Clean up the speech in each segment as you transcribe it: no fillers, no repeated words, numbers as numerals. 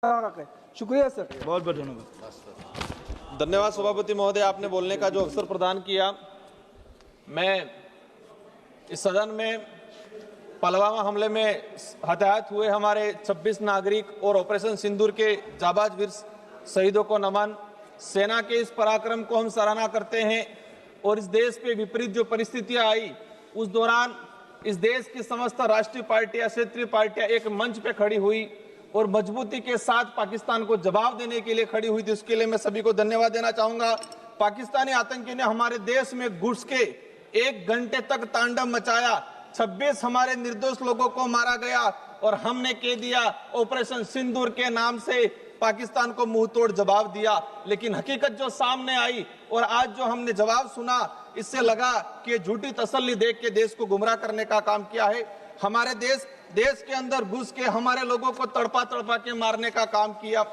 शुक्रिया सर। बहुत बहुत धन्यवाद। धन्यवाद सभापति महोदय, आपने बोलने का जो अवसर प्रदान किया। मैं इस सदन में पुलवामा हमले में हताहत हुए हमारे 26 नागरिक और ऑपरेशन सिंदूर के जाबाज वीर शहीदों को नमन। सेना के इस पराक्रम को हम सराहना करते हैं और इस देश पे विपरीत जो परिस्थितियां आई उस दौरान इस देश की समस्त राष्ट्रीय पार्टियां, क्षेत्रीय पार्टियां एक मंच पे खड़ी हुई और मजबूती के साथ पाकिस्तान को जवाब देने के लिए खड़ी हुई थी। उसके लिए मैं सभी को धन्यवाद देना चाहूंगा। पाकिस्तानी आतंकी ने हमारे देश में घुस के 1 घंटे तक तांडव मचाया। 26 हमारे निर्दोष लोगों को मारा गया और हमने कह दिया ऑपरेशन सिंदूर के नाम से पाकिस्तान को मुंह तोड़ जवाब दिया। लेकिन हकीकत जो सामने आई और आज जो हमने जवाब सुना, इससे लगा कि झूठी तसल्ली देख के देश को गुमराह करने का काम किया है। हमारे देश के अंदर घुस के हमारे लोगों को तड़पा तड़पा के मारने का काम किया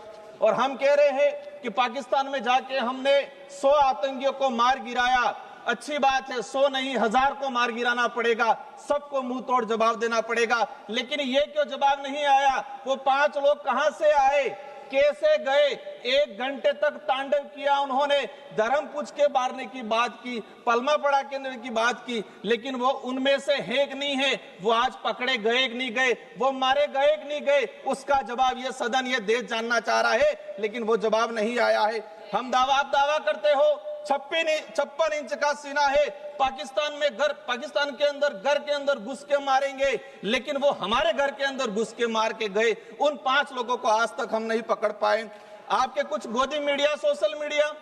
और हम कह रहे हैं कि पाकिस्तान में जाके हमने 100 आतंकियों को मार गिराया। अच्छी बात है, 100 नहीं 1000 को मार गिराना पड़ेगा, सबको मुंह तोड़ जवाब देना पड़ेगा। लेकिन ये क्यों जवाब नहीं आया? वो 5 लोग कहां से आए, कैसे गए? 1 घंटे तक तांडव किया उन्होंने, धर्म पूछ के मारने की बात की, पलमा पड़ा केंद्र की बात की, लेकिन वो उनमें से है कि नहीं है, वो आज पकड़े गए कि नहीं गए, वो मारे गए कि नहीं गए, उसका जवाब ये सदन, ये देश जानना चाह रहा है। लेकिन वो जवाब नहीं आया है। आप दावा करते हो 56 इंच का सीना है, पाकिस्तान के अंदर घुस के मारेंगे, लेकिन वो हमारे घर के अंदर घुस के मार के गए। उन 5 लोगों को आज तक हम नहीं पकड़ पाए। आपके कुछ गोदी मीडिया, सोशल मीडिया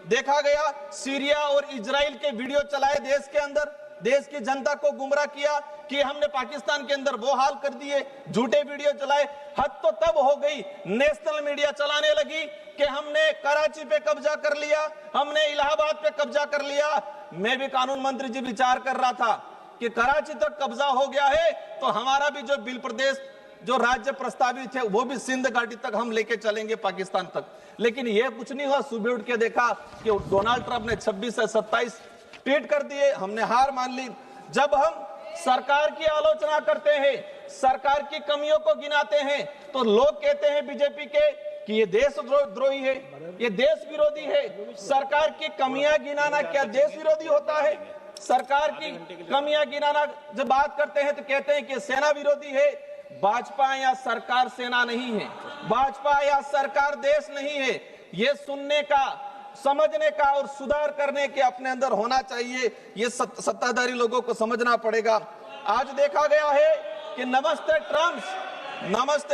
देखा गया, सीरिया और इजराइल के वीडियो चलाए देश के अंदर, देश की जनता को गुमराह किया कि हमने पाकिस्तान के अंदर वो हाल कर दिए, झूठे वीडियो चलाए। हद तो तब हो गई, नेशनल मीडिया चलाने लगी कि हमने कराची पे कब्जा कर लिया, हमने इलाहाबाद पे कब्जा कर लिया। मैं भी कानून मंत्री जी विचार कर रहा था कि कराची तक कब्जा हो गया है तो हमारा भी जो बिल प्रदेश जो राज्य प्रस्तावित है वो भी सिंध घाटी तक हम लेके चलेंगे, पाकिस्तान तक। लेकिन ये कुछ नहीं हुआ। सुबह उठ के देखा कि डोनाल्ड ट्रंप ने 26 से 27 ट्वीट कर दिए, हमने हार मान ली। जब हम सरकार की आलोचना करते हैं, सरकार की कमियों को गिनाते हैं, तो लोग कहते हैं बीजेपी के कि ये देशद्रोही है, ये देश विरोधी है। सरकार की कमियां गिनाना क्या देश विरोधी होता है? सरकार की कमियां गिनाना जब बात करते हैं तो कहते हैं कि सेना विरोधी है। भाजपा या सरकार सेना नहीं है, भाजपा या सरकार देश नहीं है। ये सुनने का, समझने का और सुधार करने के अपने अंदर होना चाहिए। ये सत्ताधारी लोगों को समझना पड़ेगा। आज देखा गया है कि नमस्ते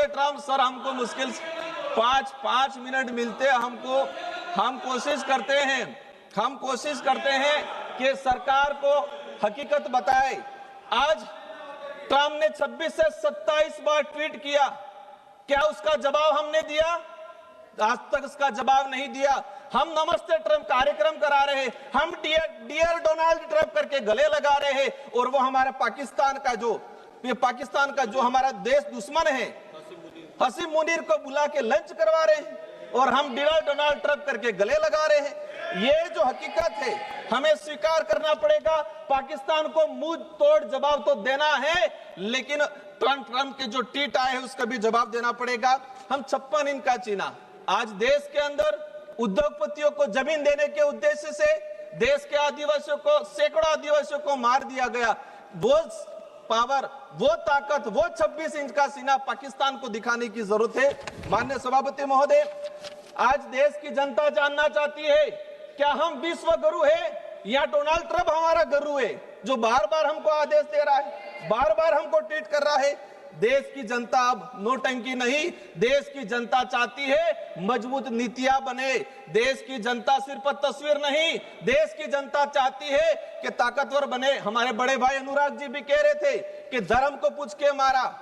ट्रम्प सर, हमको मुश्किल से 5 मिनट मिलते हमको। हम कोशिश करते हैं कि सरकार को हकीकत बताए। आज ट्रम्प ने 26 से 27 बार ट्वीट किया, क्या उसका जवाब हमने दिया? आज तक उसका जवाब नहीं दिया। हम नमस्ते ट्रम्प कार्यक्रम करा रहे हैं, हम डियर डोनाल्ड ट्रम्प करके गले लगा रहे हैं और वो हमारा पाकिस्तान का जो हमारा देश दुश्मन है हसीम मुनीर को बुला के लंच करवा रहे हैं और हम डियर डोनाल्ड ट्रम्प करके गले लगा रहे हैं। ये जो हकीकत है हमें स्वीकार करना पड़ेगा। पाकिस्तान को मुंह तोड़ जवाब तो देना है, लेकिन ट्रम्प के जो ट्वीट आए हैं उसका भी जवाब देना पड़ेगा। हम 56 इंच का चीना, आज देश के अंदर उद्योगपतियों को जमीन देने के उद्देश्य से देश के आदिवासियों को, सैकड़ों आदिवासियों को मार दिया गया। वो पावर, वो ताकत, वो 26 इंच का सीना पाकिस्तान को दिखाने की जरूरत है। माननीय सभापति महोदय, आज देश की जनता जानना चाहती है क्या हम विश्व गुरु है या डोनाल्ड ट्रम्प हमारा गुरु है जो बार बार हमको आदेश दे रहा है, बार बार हमको ट्वीट कर रहा है। देश की जनता अब नोटंकी नहीं, देश की जनता चाहती है मजबूत नीतियां बने। देश की जनता सिर्फ तस्वीर नहीं, देश की जनता चाहती है कि ताकतवर बने। हमारे बड़े भाई अनुराग जी भी कह रहे थे कि धर्म को पूछ के मारा।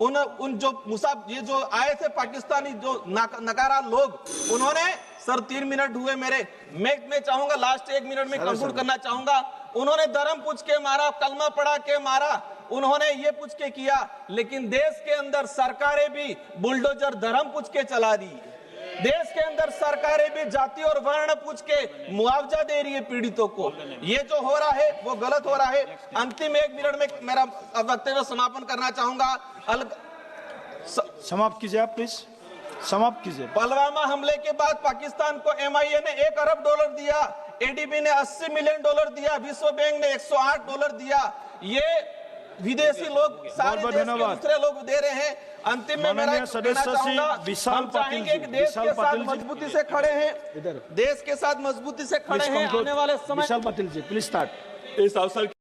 उन जो ये जो आए थे पाकिस्तानी जो नकारा लोग, उन्होंने सर 3 मिनट हुए मेरे, मैं चाहूंगा लास्ट 1 मिनट में कंक्लूड करना चाहूंगा। उन्होंने धर्म पूछ के मारा, कलमा पढ़ा के मारा, उन्होंने ये पूछ के किया। लेकिन देश के अंदर सरकारें भी बुलडोजर धर्म पूछ के चला रही है। देश के अंदर सरकारें भी जाति और वर्ण पूछ के मुआवजा दे रही है पीड़ितों को। ये जो हो रहा है वो गलत हो रहा है। अंतिम 1 मिनट में मेरा वक्तव्य समापन करना चाहूंगा। समाप्त कीजिए आप प्लीज। समाप्त कीजिए। पुलवामा हमले के बाद पाकिस्तान को MIA ने $1 अरब दिया, ADB ने $80 मिलियन दिया, विश्व बैंक ने $108 दिया। ये विदेशी लोग सारे देश के दूसरे लोग दे रहे हैं। अंतिम में मेरा कहना चाहूंगा, हम चाहेंगे कि देश के साथ मजबूती से खड़े हैं, देश के साथ मजबूती से खड़े हैं। आने वाले समय विशाल पाटिल जी प्लीज स्टार्ट। इस अवसर